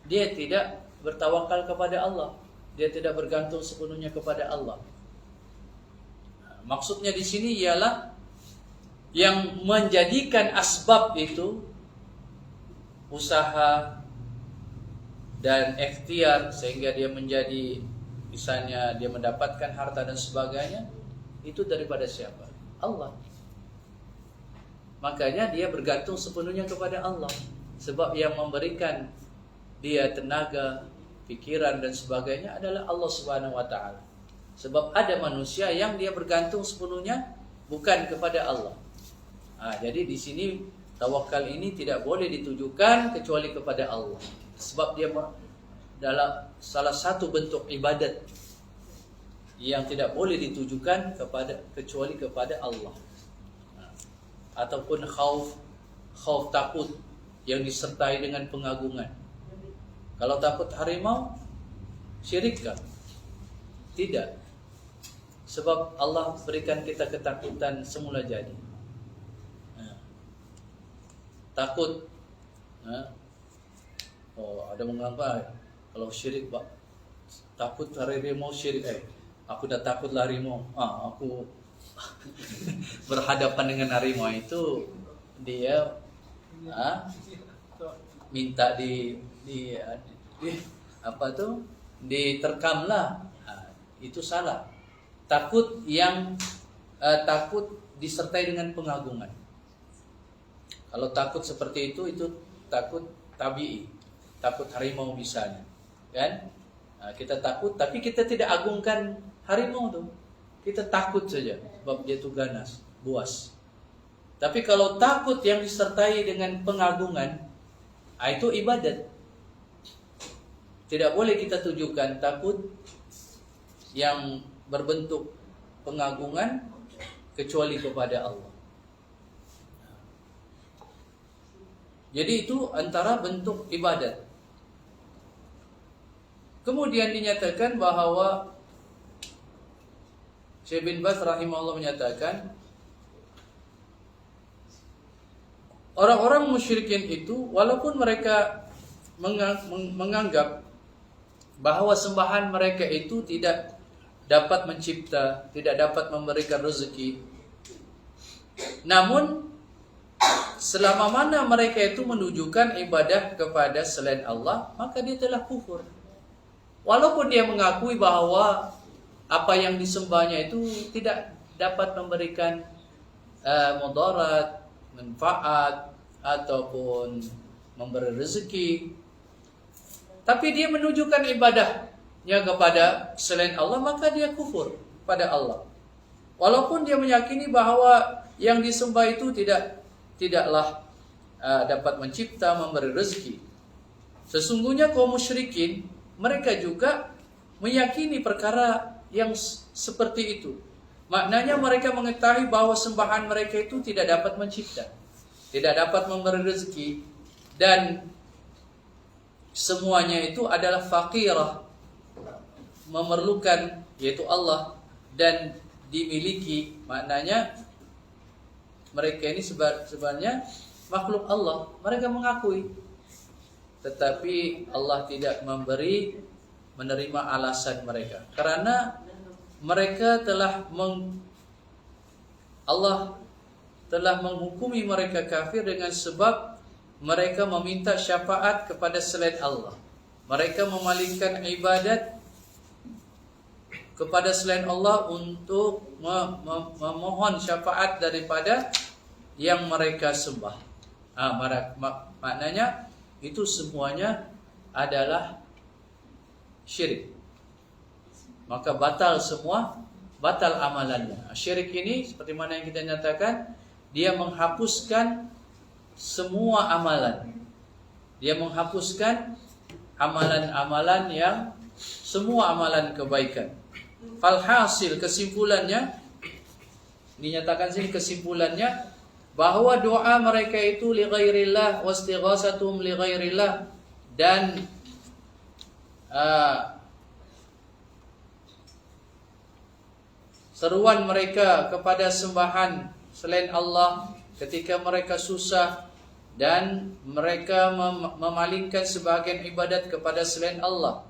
Dia tidak bertawakal kepada Allah. Dia tidak bergantung sepenuhnya kepada Allah. Maksudnya di sini ialah yang menjadikan asbab itu usaha dan ikhtiar sehingga dia menjadi, misalnya dia mendapatkan harta dan sebagainya, itu daripada siapa? Allah. Makanya dia bergantung sepenuhnya kepada Allah. Sebab yang memberikan dia tenaga, pikiran dan sebagainya adalah Allah Subhanahu wa taala. Sebab ada manusia yang dia bergantung sepenuhnya bukan kepada Allah. Jadi di sini tawakal ini tidak boleh ditujukan kecuali kepada Allah. Sebab dia dalam salah satu bentuk ibadat yang tidak boleh ditujukan kecuali kepada Allah. Ataupun khauf takut yang disertai dengan pengagungan. Kalau takut harimau, syirikkah? Tidak. Sebab Allah berikan kita ketakutan semula jadi. Takut, ada mengapa kalau syirik, Pak, takut harimau syirik. Aku dah takut harimau. Aku berhadapan dengan harimau itu dia minta diterkamlah. Itu salah. Takut yang takut disertai dengan pengagungan. Kalau takut seperti itu takut tabi'i, takut harimau misalnya, kan? Kita takut, tapi kita tidak agungkan harimau tuh. Kita takut saja, sebab dia itu ganas, buas. Tapi kalau takut yang disertai dengan pengagungan, itu ibadat. Tidak boleh kita tujukan takut yang berbentuk pengagungan kecuali kepada Allah. Jadi itu antara bentuk ibadat. Kemudian dinyatakan bahawa Syekh bin Baz rahimahullah menyatakan orang-orang musyrikin itu walaupun mereka menganggap bahawa sembahan mereka itu tidak dapat mencipta, tidak dapat memberikan rezeki, namun selama mana mereka itu menunjukkan ibadah kepada selain Allah, maka dia telah kufur. Walaupun dia mengakui bahawa apa yang disembahnya itu tidak dapat memberikan mudarat, manfaat ataupun memberi rezeki, tapi dia menunjukkan ibadahnya kepada selain Allah, maka dia kufur pada Allah. Walaupun dia meyakini bahawa yang disembah itu tidaklah dapat mencipta, memberi rezeki. Sesungguhnya kaum musyrikin mereka juga meyakini perkara yang seperti itu. Maknanya mereka mengetahui bahawa sembahan mereka itu tidak dapat mencipta, tidak dapat memberi rezeki, dan semuanya itu adalah faqirah, memerlukan, yaitu Allah, dan dimiliki. Maknanya mereka ini sebenarnya makhluk Allah. Mereka mengakui, tetapi Allah tidak menerima alasan mereka, karena mereka Allah telah menghukumi mereka kafir dengan sebab mereka meminta syafaat kepada selain Allah. Mereka memalingkan ibadat kepada selain Allah untuk memohon syafaat daripada yang mereka sembah. Maknanya itu semuanya adalah syirik. Maka batal semua, batal amalannya. Syirik ini seperti mana yang kita nyatakan, dia menghapuskan semua amalan. Dia menghapuskan amalan-amalan yang semua amalan kebaikan. Falhasil, kesimpulannya dinyatakan sini, kesimpulannya bahawa doa mereka itu li ghairillah wa istighatsatuhum li ghairillah, dan seruan mereka kepada sembahan selain Allah ketika mereka susah, dan mereka memalingkan sebahagian ibadat kepada selain Allah,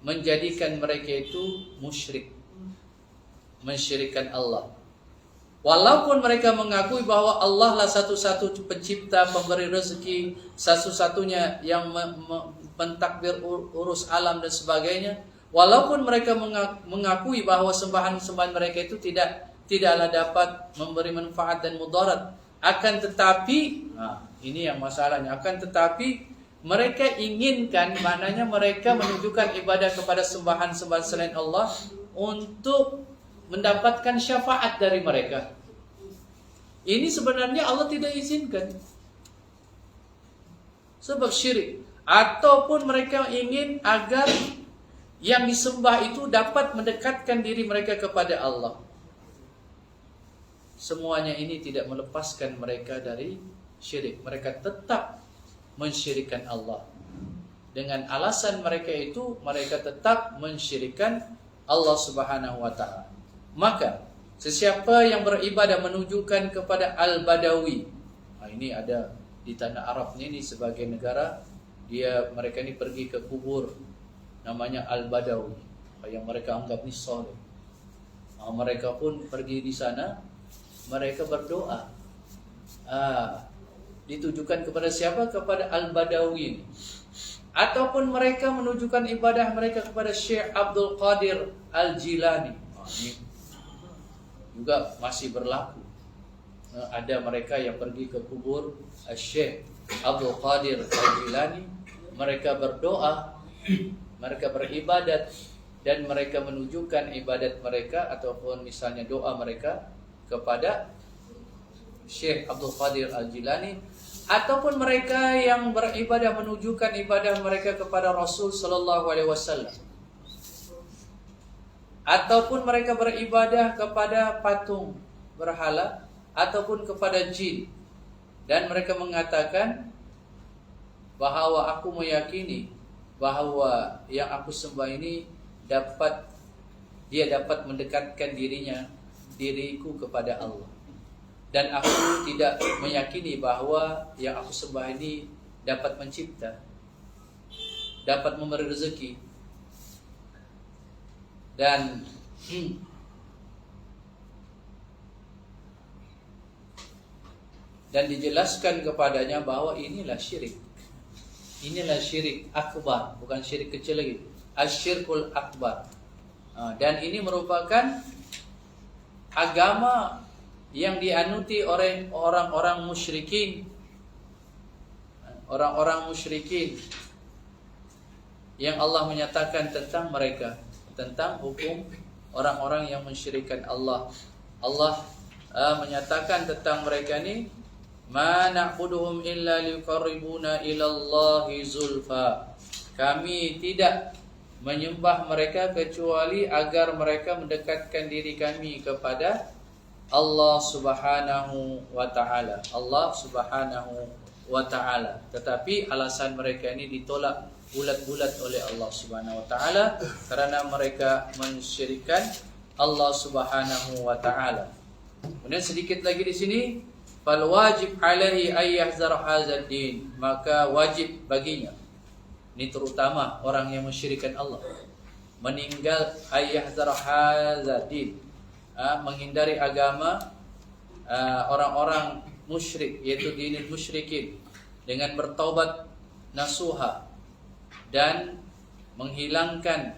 menjadikan mereka itu musyrik, mensyirikkan Allah. Walaupun mereka mengakui bahawa Allah lah satu-satu pencipta, pemberi rezeki, satu-satunya yang mentadbir urus alam dan sebagainya. Walaupun mereka mengakui bahawa sembahan-sembahan mereka itu tidaklah dapat memberi manfaat dan mudarat, akan tetapi, ini yang masalahnya, akan tetapi mereka inginkan, maknanya mereka menunjukkan ibadah kepada sembahan-sembahan selain Allah untuk mendapatkan syafaat dari mereka. Ini sebenarnya Allah tidak izinkan, sebab syirik. Ataupun mereka ingin agar yang disembah itu dapat mendekatkan diri mereka kepada Allah. Semuanya ini tidak melepaskan mereka dari syirik. Mereka tetap mensyirikkan Allah. Dengan alasan mereka itu, mereka tetap mensyirikkan Allah Subhanahu wa ta'ala. Maka sesiapa yang beribadah menunjukkan kepada Al-Badawi, ini ada di tanah Arab ini sebagai negara, mereka ini pergi ke kubur namanya Al-Badawi, yang mereka anggap ni soleh. Mereka pun pergi di sana, mereka berdoa. Ditujukan kepada siapa? Kepada Al-Badawi. Ataupun mereka menunjukkan ibadah mereka kepada Syekh Abdul Qadir Al-Jilani. Ini juga masih berlaku. Ada mereka yang pergi ke kubur Syekh Abdul Qadir Al-Jilani, mereka berdoa, mereka beribadat, dan mereka menunjukkan ibadat mereka ataupun misalnya doa mereka kepada Syekh Abdul Qadir Al-Jilani, ataupun mereka yang beribadah menunjukkan ibadah mereka kepada Rasul sallallahu alaihi wasallam, ataupun mereka beribadah kepada patung berhala ataupun kepada jin, dan mereka mengatakan bahawa aku meyakini bahawa yang aku sembah ini dapat mendekatkan diriku kepada Allah, dan aku tidak meyakini bahawa yang aku sembah ini dapat mencipta, dapat memberi rezeki, dan dijelaskan kepadanya bahawa inilah syirik. Inilah syirik akbar, bukan syirik kecil lagi. Asyirkul akbar. Dan ini merupakan agama yang dianuti oleh orang-orang musyrikin. Orang-orang musyrikin yang Allah menyatakan tentang mereka, tentang hukum orang-orang yang mensyirikkan Allah. Allah menyatakan tentang mereka ni, ma na'buduhum illa liqarribuna ila Allahi zulfa. Kami tidak menyembah mereka kecuali agar mereka mendekatkan diri kami kepada Allah Subhanahu wa taala. Allah Subhanahu wa taala. Tetapi alasan mereka ini ditolak bulat-bulat oleh Allah Subhanahu wa taala kerana mereka mensyirikkan Allah Subhanahu wa taala. Kemudian sedikit lagi di sini, fal wajib alaihi ay yahzar hadzal din, maka wajib baginya, ini terutama orang yang mensyirikkan Allah, meninggal ay yahzar hadzal din, menghindari agama orang-orang musyrik, yaitu dinul musyrikin, dengan bertaubat nasuha dan meninggalkan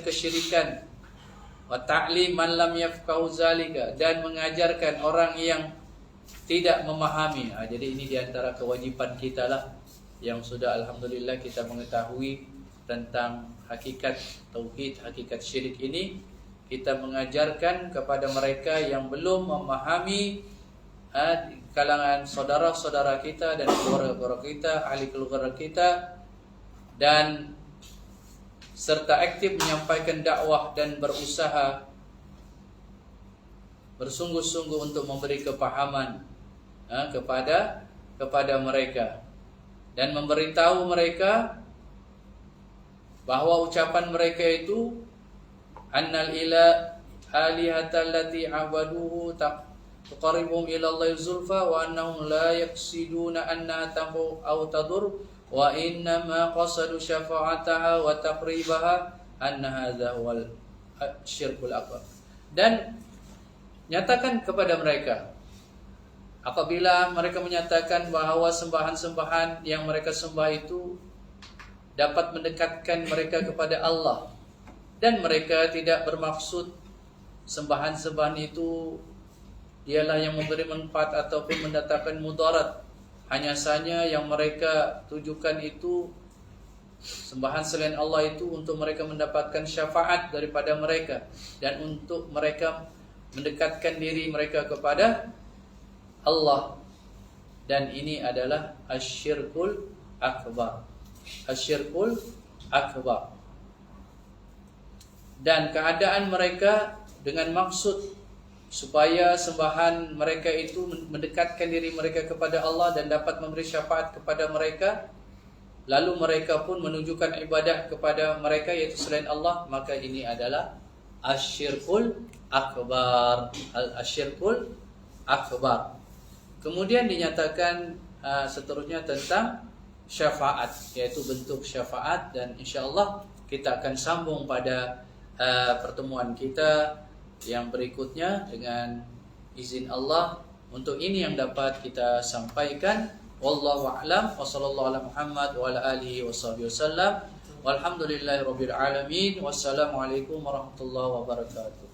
kesyirikan, wa ta'lim man lam yafqahu zalika, dan mengajarkan orang yang tidak memahami. Jadi ini diantara kewajiban kita lah, yang sudah alhamdulillah kita mengetahui tentang hakikat tauhid, hakikat syirik ini. Kita mengajarkan kepada mereka yang belum memahami, kalangan saudara-saudara kita dan keluarga kita, ahli keluarga kita, dan serta aktif menyampaikan dakwah dan berusaha bersungguh-sungguh untuk memberi kepahaman kepada mereka, dan memberitahu mereka bahawa ucapan mereka itu annal ila alihatal lati abaduhu tuqarribuhum ila Allah zulfa wa annahum la yaqsiduna anna tanfu aw tadur wa inna ma qasadu syafa'ataha wa taqribaha anna hadza wal syirkul akbar. Dan nyatakan kepada mereka, apabila mereka menyatakan bahawa sembahan-sembahan yang mereka sembah itu dapat mendekatkan mereka kepada Allah, dan mereka tidak bermaksud sembahan-sembahan itu ialah yang memberi manfaat ataupun mendatangkan mudarat, hanya saja yang mereka tujukan itu sembahan selain Allah itu untuk mereka mendapatkan syafaat daripada mereka, dan untuk mereka mendekatkan diri mereka kepada Allah. Dan ini adalah asyirkul akbar. Asyirkul akbar. Dan keadaan mereka dengan maksud supaya sembahan mereka itu mendekatkan diri mereka kepada Allah dan dapat memberi syafaat kepada mereka, lalu mereka pun menunjukkan ibadah kepada mereka yaitu selain Allah, maka ini adalah asyirkul akbar. Al-asyirkul akbar. Kemudian dinyatakan seterusnya tentang syafaat, yaitu bentuk syafaat, dan insyaallah kita akan sambung pada pertemuan kita yang berikutnya dengan izin Allah. Untuk ini yang dapat kita sampaikan. Wallahu a'lam wa sallallahu ala Muhammad wa ala alihi washabihi wasallam. Walhamdulillahirabbil alamin. Wassalamualaikum warahmatullahi wabarakatuh.